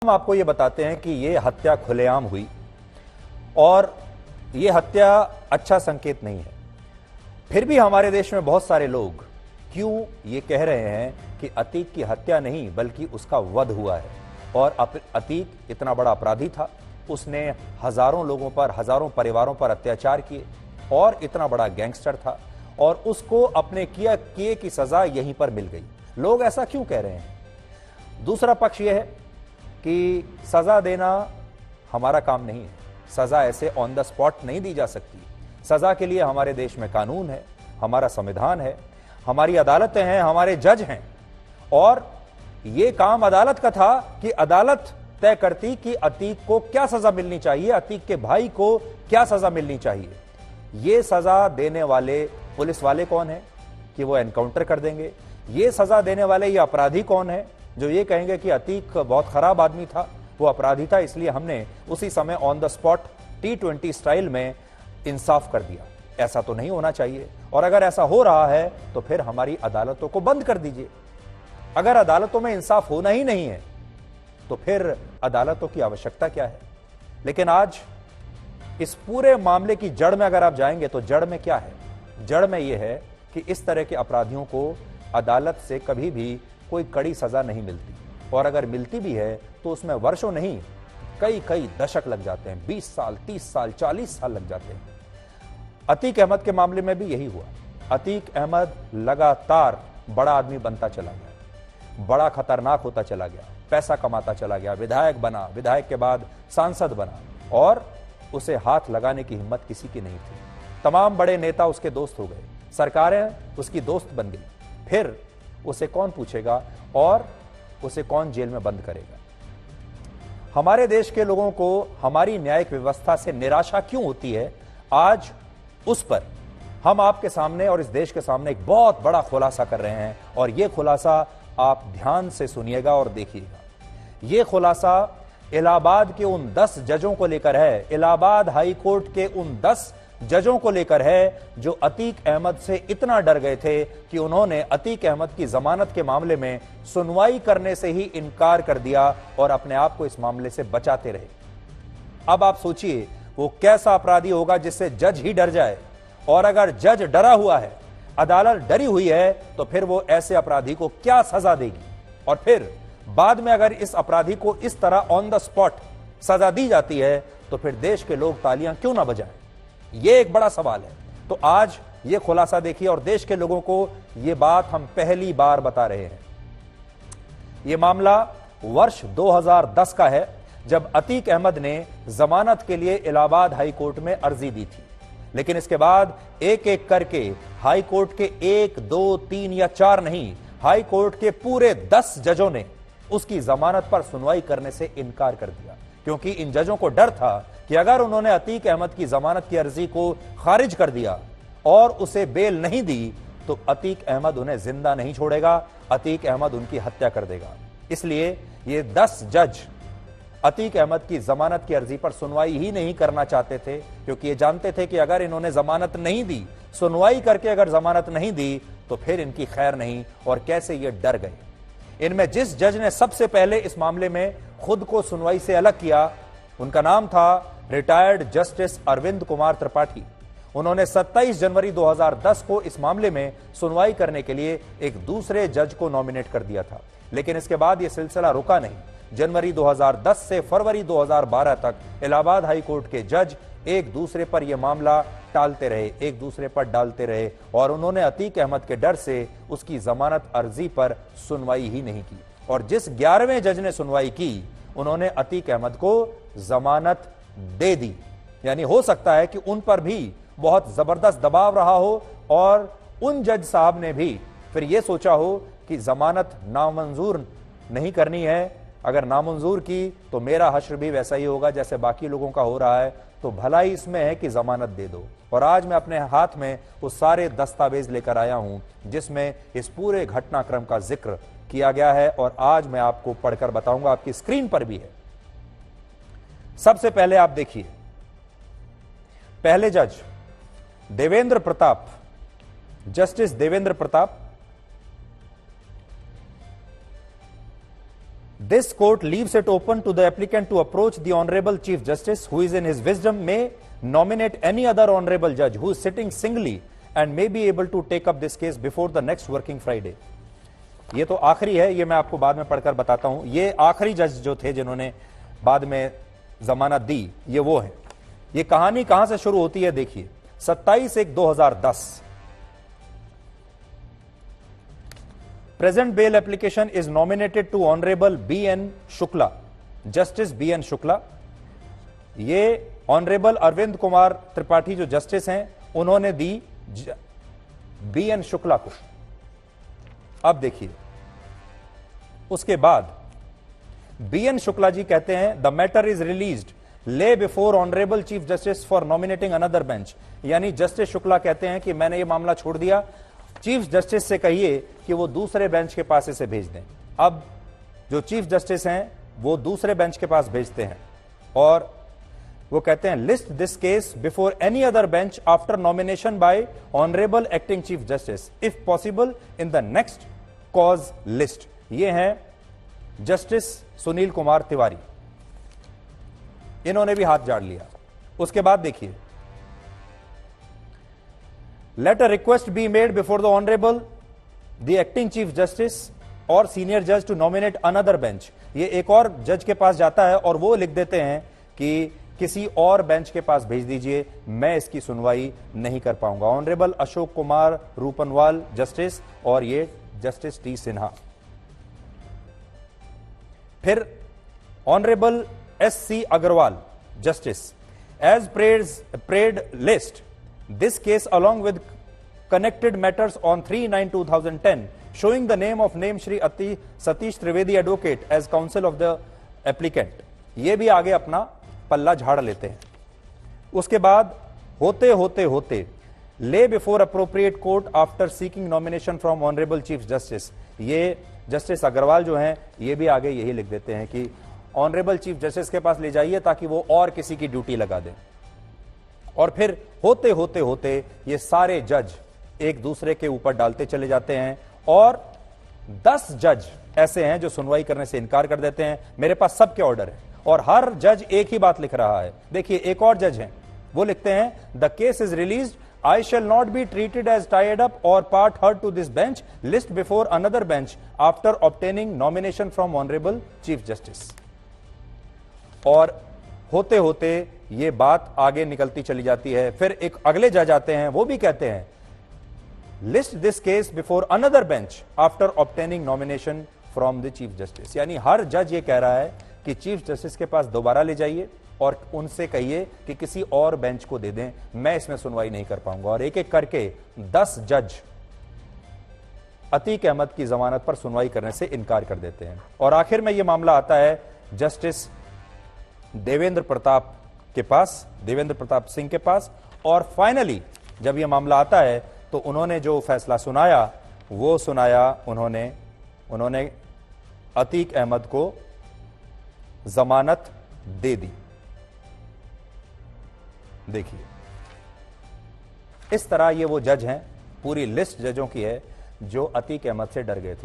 हम आपको ये बताते हैं कि ये हत्या खुलेआम हुई और ये हत्या अच्छा संकेत नहीं है। फिर भी हमारे देश में बहुत सारे लोग क्यों ये कह रहे हैं कि अतीक की हत्या नहीं बल्कि उसका वध हुआ है। और अतीक इतना बड़ा अपराधी था, उसने हजारों लोगों पर, हजारों परिवारों पर अत्याचार किए और इतना बड़ा गैंगस्टर था और उसको अपने किए की सजा यहीं पर मिल गई। लोग ऐसा क्यों कह रहे हैं? दूसरा पक्ष यह है कि सजा देना हमारा काम नहीं है। सजा ऐसे ऑन द स्पॉट नहीं दी जा सकती। सजा के लिए हमारे देश में कानून है, हमारा संविधान है, हमारी अदालतें हैं, हमारे जज हैं। और यह काम अदालत का था कि अदालत तय करती कि अतीक को क्या सजा मिलनी चाहिए, अतीक के भाई को क्या सजा मिलनी चाहिए। यह सजा देने वाले पुलिस वाले कौन है कि वो एनकाउंटर कर देंगे? ये सजा देने वाले ये अपराधी कौन है जो ये कहेंगे कि अतीक बहुत खराब आदमी था, वो अपराधी था, इसलिए हमने उसी समय on the spot T20 style में इंसाफ कर दिया? ऐसा तो नहीं होना चाहिए। और अगर ऐसा हो रहा है तो फिर हमारी अदालतों को बंद कर दीजिए। अगर अदालतों में इंसाफ होना ही नहीं है तो फिर अदालतों की आवश्यकता क्या है? लेकिन आज इस पूरे मामले की जड़ में अगर आप जाएंगे तो जड़ में क्या है? जड़ में यह है कि इस तरह के अपराधियों को अदालत से कभी भी कोई कड़ी सजा नहीं मिलती, और अगर मिलती भी है तो उसमें वर्षों नहीं, कई दशक लग जाते हैं। 20 साल, 30 साल, 40 साल लग जाते हैं। अतीक अहमद के मामले में भी यही हुआ। अतीक अहमद लगातार बड़ा आदमी बनता चला गया, बड़ा खतरनाक होता चला गया, पैसा कमाता चला गया, विधायक बना, विधायक के बाद सांसद बना, और उसे हाथ लगाने की हिम्मत किसी की नहीं थी। तमाम बड़े नेता उसके दोस्त हो गए, सरकारें उसकी दोस्त बन गई। फिर उसे कौन पूछेगा और उसे कौन जेल में बंद करेगा? हमारे देश के लोगों को हमारी न्यायिक व्यवस्था से निराशा क्यों होती है? आज उस पर हम आपके सामने और इस देश के सामने एक बहुत बड़ा खुलासा कर रहे हैं, और यह खुलासा आप ध्यान से सुनिएगा और देखिएगा। यह खुलासा इलाहाबाद के उन 10 जजों को लेकर है, इलाहाबाद हाई कोर्ट के उन 10 जजों को लेकर है जो अतीक अहमद से इतना डर गए थे कि उन्होंने अतीक अहमद की जमानत के मामले में सुनवाई करने से ही इनकार कर दिया और अपने आप को इस मामले से बचाते रहे। अब आप सोचिए वो कैसा अपराधी होगा जिससे जज ही डर जाए। और अगर जज डरा हुआ है, अदालत डरी हुई है, तो फिर वो ऐसे अपराधी को क्या सजा देगी? और फिर बाद में अगर इस अपराधी को इस तरह ऑन द स्पॉट सजा दी जाती है तो फिर देश के लोग तालियां क्यों ना बजाएं? यह एक बड़ा सवाल है। तो आज यह खुलासा देखिए, और देश के लोगों को यह बात हम पहली बार बता रहे हैं। यह मामला वर्ष 2010 का है, जब अतीक अहमद ने जमानत के लिए इलाहाबाद हाई कोर्ट में अर्जी दी थी। लेकिन इसके बाद एक एक करके हाई कोर्ट के 1, 2, 3 या 4 नहीं, हाई कोर्ट के पूरे 10 जजों ने उसकी जमानत पर सुनवाई करने से इनकार कर दिया, क्योंकि इन जजों को डर था कि अगर उन्होंने अतीक अहमद की जमानत की अर्जी को खारिज कर दिया और उसे बेल नहीं दी तो अतीक अहमद उन्हें जिंदा नहीं छोड़ेगा, अतीक अहमद उनकी हत्या कर देगा। इसलिए ये 10 जज अतीक अहमद की जमानत की अर्जी पर सुनवाई ही नहीं करना चाहते थे, क्योंकि ये जानते थे कि अगर इन्होंने जमानत नहीं दी, सुनवाई करके अगर जमानत नहीं दी तो फिर इनकी खैर नहीं। और कैसे ये डर गए। इनमें जिस जज ने सबसे पहले इस मामले में खुद को सुनवाई से अलग किया, उनका नाम था रिटायर्ड जस्टिस अरविंद कुमार त्रिपाठी। उन्होंने 27 जनवरी 2010 को इस मामले में सुनवाई करने के लिए एक दूसरे जज को नॉमिनेट कर दिया था। लेकिन इसके बाद यह सिलसिला रुका नहीं। जनवरी 2010 से फरवरी 2012 तक इलाहाबाद हाई कोर्ट के जज एक दूसरे पर यह मामला टालते रहे, एक दूसरे पर डालते रहे, और उन्होंने अतीक अहमद के डर से उसकी जमानत अर्जी पर सुनवाई ही नहीं की। और जिस 11वें जज ने सुनवाई की, उन्होंने अतीक अहमद को जमानत दे दी। यानी हो सकता है कि उन पर भी बहुत जबरदस्त दबाव रहा हो और उन जज साहब ने भी फिर यह सोचा हो कि जमानत नामंजूर नहीं करनी है। अगर नामंजूर की तो मेरा हश्र भी वैसा ही होगा जैसे बाकी लोगों का हो रहा है, तो भलाई इसमें है कि जमानत दे दो। और आज मैं अपने हाथ में वो सारे दस्तावेज लेकर आया हूं जिसमें इस पूरे घटनाक्रम का जिक्र किया गया है, और आज मैं आपको पढ़कर बताऊंगा। आपकी स्क्रीन पर भी है। सबसे पहले आप देखिए, पहले जज Devendra Pratap, justice Devendra Pratap, This court leaves it open to the applicant to approach the Honorable Chief Justice, who is in his wisdom may nominate any other honorable judge who is sitting singly and may be able to take up this case before the next working Friday. ये तो आखिरी है, ये मैं आपको बाद में पढ़कर बताता हूं. ये आखिरी जज जो थे जिन्होंने बाद में जमानत दी, ये वो है. ये कहानी कहां से शुरू होती है देखिए. 27/1/2010 present bail application is nominated to Honorable B.N. Shukla, Justice B.N. Shukla. ये Honorable अरविंद कुमार त्रिपाठी जो जस्टिस हैं, उन्होंने दी B.N. शुक्ला को. अब देखिए, उसके बाद B.N. शुक्ला जी कहते हैं द मैटर इज रिलीज्ड ले before honourable chief justice for nominating another bench. यानी जस्टिस शुक्ला कहते हैं कि मैंने ये मामला छोड़ दिया, चीफ जस्टिस से कहिए कि वो दूसरे बेंच के पास इसे भेज दें. अब जो चीफ जस्टिस हैं वो दूसरे बेंच के पास भेजते हैं और वो कहते हैं list this case before any other bench after nomination bye honourable acting chief justice if possible in the next cause list. ये हैं जस्टिस सुनील कुमार तिवारी, इन्होंने भी हाथ झाड़ लिया. उसके बाद देखिए, let a request be made before the honorable the acting chief justice or senior judge to nominate another bench. ये एक और जज के पास जाता है और वो लिख देते हैं कि किसी और बेंच के पास भेज दीजिए, मैं इसकी सुनवाई नहीं कर पाऊंगा. ऑनरेबल अशोक कुमार रूपनवाल जस्टिस और ये जस्टिस टी सिन्हा. फिर honourable S.C. Agarwal justice as prayed list this case along with connected matters on 3/9/2010 showing the name of Shri Satish Trivedi advocate as counsel of the applicant. ये भी आगे अपना पल्ला झाड़ लेते हैं. उसके बाद होते होते होते lay before appropriate court after seeking nomination from honorable chief justice. ये जस्टिस अग्रवाल जो हैं ये भी आगे यही लिख देते हैं कि ऑनरेबल चीफ जस्टिस के पास ले जाइए ताकि वो और किसी की ड्यूटी लगा दें. और फिर होते होते होते ये सारे जज एक दूसरे के ऊपर डालते चले जाते हैं और 10 जज ऐसे हैं जो सुनवाई करने से इनकार कर देते हैं. मेरे पास सबके ऑर्डर है और हर जज एक ही बात लिख रहा है. देखिए, एक और जज हैं, वो लिखते हैं the case is released, I shall not be treated as tied up और part heard to this bench, list before another bench after obtaining nomination from honourable chief justice. और होते होते ये बात आगे निकलती चली जाती है. फिर एक अगले जज आते हैं, वो भी कहते हैं list this case before another bench after obtaining nomination from the chief justice. यानी हर जज ये कह रहा है कि चीफ जस्टिस के पास दोबारा ले जाइए और उनसे कहिए कि किसी और बेंच को दे दें, मैं इसमें सुनवाई नहीं कर पाऊंगा. और एक एक करके 10 जज अतीक अहमद की जमानत पर सुनवाई करने से इनकार कर देते हैं. और आखिर में यह मामला आता है जस्टिस देवेंद्र प्रताप के पास, देवेंद्र प्रताप सिंह के पास. और फाइनली जब यह मामला आता है तो उन्होंने जो फैसला सुनाया वो सुनाया उन्होंने अतीक अहमद को जमानत दे दी. देखिए, इस तरह ये वो जज हैं, पूरी लिस्ट जजों की है जो अतीक अहमद से डर गए थे.